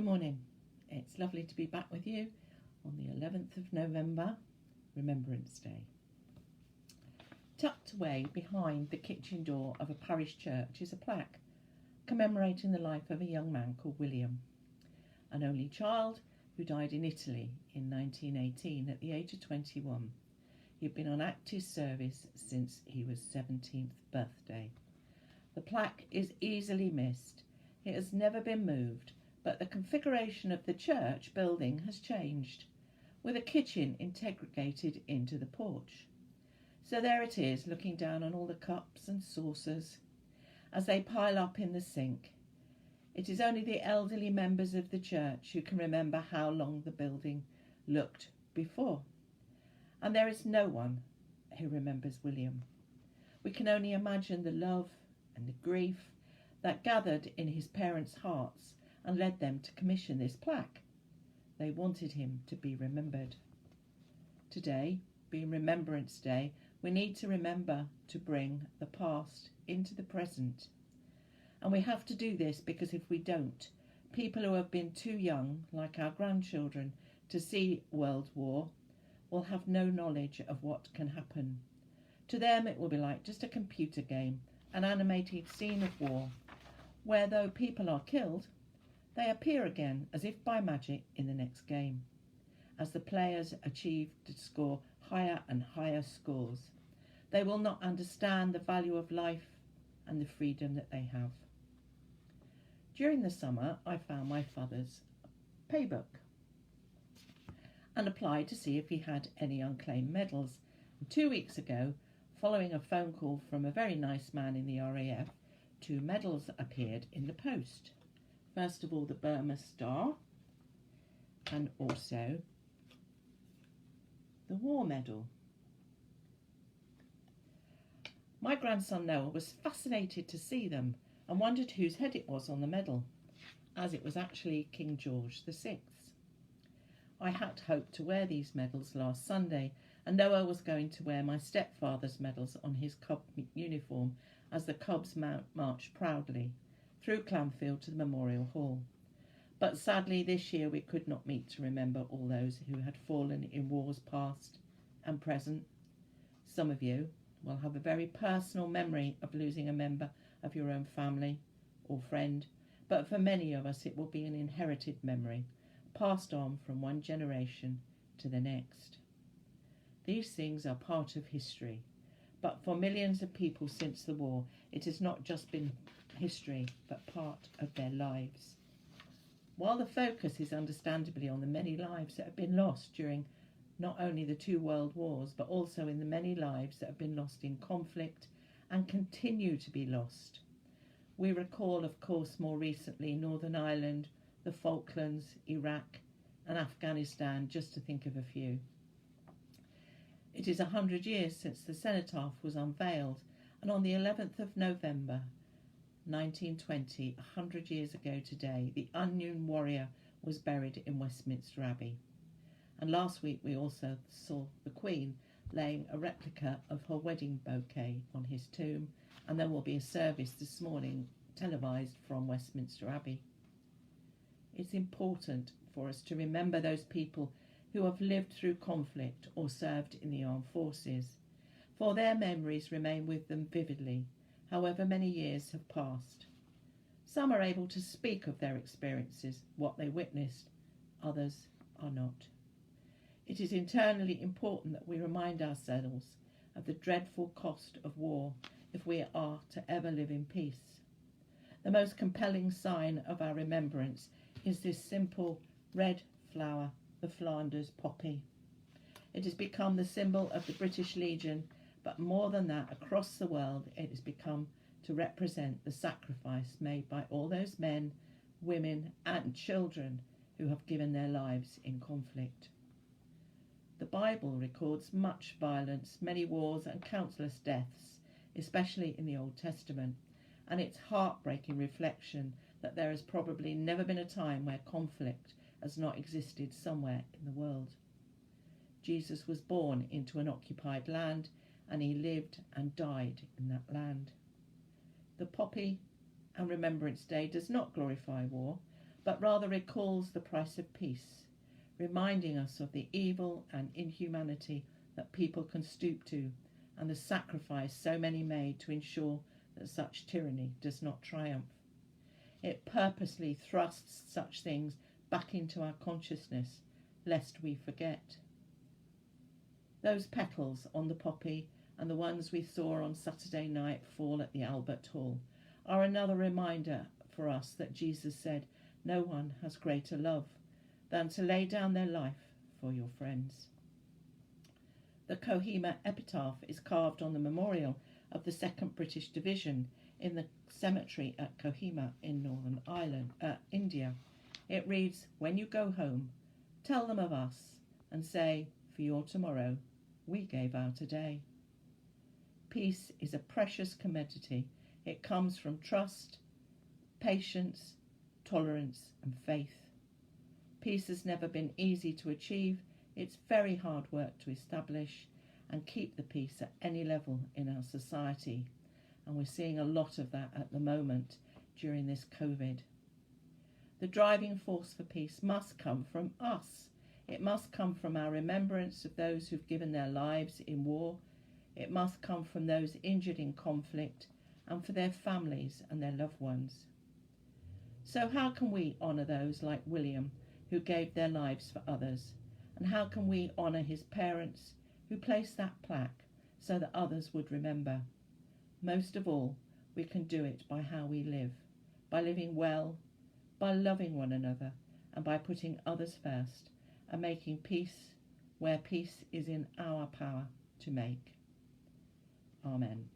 morning. It's lovely to be back with you on the 11th of November, Remembrance Day. Tucked away behind the kitchen door of a parish church is a plaque commemorating the life of a young man called William, an only child who died in Italy in 1918 at the age of 21. He had been on active service since his 17th birthday. The plaque is easily missed. It has never been moved, but the configuration of the church building has changed, with a kitchen integrated into the porch. So there it is, looking down on all the cups and saucers as they pile up in the sink. It is only the elderly members of the church who can remember how long the building looked before. And there is no one who remembers William. We can only imagine the love and the grief that gathered in his parents' hearts and led them to commission this plaque. They wanted him to be remembered. Today, being Remembrance Day, we need to remember to bring the past into the present. And we have to do this because if we don't, people who have been too young, like our grandchildren, to see World War, will have no knowledge of what can happen. To them it will be like just a computer game, an animated scene of war, where though people are killed, they appear again as if by magic in the next game, as the players achieve to score higher and higher scores. They will not understand the value of life and the freedom that they have. During the summer, I found my father's paybook and applied to see if he had any unclaimed medals. And 2 weeks ago, following a phone call from a very nice man in the RAF, 2 medals appeared in the post. First of all, the Burma Star, and also the War Medal. My grandson Noah was fascinated to see them and wondered whose head it was on the medal, as it was actually King George VI. I had hoped to wear these medals last Sunday, and Noah was going to wear my stepfather's medals on his Cub uniform as the Cubs marched proudly through Clanfield to the Memorial Hall. But sadly this year we could not meet to remember all those who had fallen in wars past and present. Some of you will have a very personal memory of losing a member of your own family or friend, but for many of us it will be an inherited memory, passed on from one generation to the next. These things are part of history, but for millions of people since the war, it has not just been history, but part of their lives. While the focus is understandably on the many lives that have been lost during not only the 2 world wars, but also in the many lives that have been lost in conflict and continue to be lost. We recall, of course, more recently Northern Ireland, the Falklands, Iraq and Afghanistan, just to think of a few. It is 100 years since the cenotaph was unveiled, and on the 11th of November 1920, 100 years ago today, the unknown warrior was buried in Westminster Abbey. And last week we also saw the Queen laying a replica of her wedding bouquet on his tomb, and there will be a service this morning televised from Westminster Abbey. It's important for us to remember those people who have lived through conflict or served in the armed forces, for their memories remain with them vividly, however many years have passed. Some are able to speak of their experiences, what they witnessed, others are not. It is eternally important that we remind ourselves of the dreadful cost of war if we are to ever live in peace. The most compelling sign of our remembrance is this simple red flower, the Flanders poppy. It has become the symbol of the British Legion, but more than that, across the world, it has become to represent the sacrifice made by all those men, women and children who have given their lives in conflict. The Bible records much violence, many wars and countless deaths, especially in the Old Testament, and it's heartbreaking reflection that there has probably never been a time where conflict has not existed somewhere in the world. Jesus was born into an occupied land, and he lived and died in that land. The Poppy and Remembrance Day does not glorify war, but rather recalls the price of peace, reminding us of the evil and inhumanity that people can stoop to and the sacrifice so many made to ensure that such tyranny does not triumph. It purposely thrusts such things back into our consciousness, lest we forget. Those petals on the poppy and the ones we saw on Saturday night fall at the Albert Hall are another reminder for us that Jesus said, "No one has greater love than to lay down their life for your friends." The Kohima epitaph is carved on the memorial of the 2nd British Division in the cemetery at Kohima in Northern Ireland, India. It reads, "When you go home, tell them of us and say, for your tomorrow, we gave out a day." Peace is a precious commodity. It comes from trust, patience, tolerance, and faith. Peace has never been easy to achieve. It's very hard work to establish and keep the peace at any level in our society. And we're seeing a lot of that at the moment during this COVID. The driving force for peace must come from us. It must come from our remembrance of those who've given their lives in war. It must come from those injured in conflict and for their families and their loved ones. So how can we honour those like William who gave their lives for others? And how can we honour his parents who placed that plaque so that others would remember? Most of all, we can do it by how we live, by living well, by loving one another, and by putting others first, and making peace where peace is in our power to make. Amen.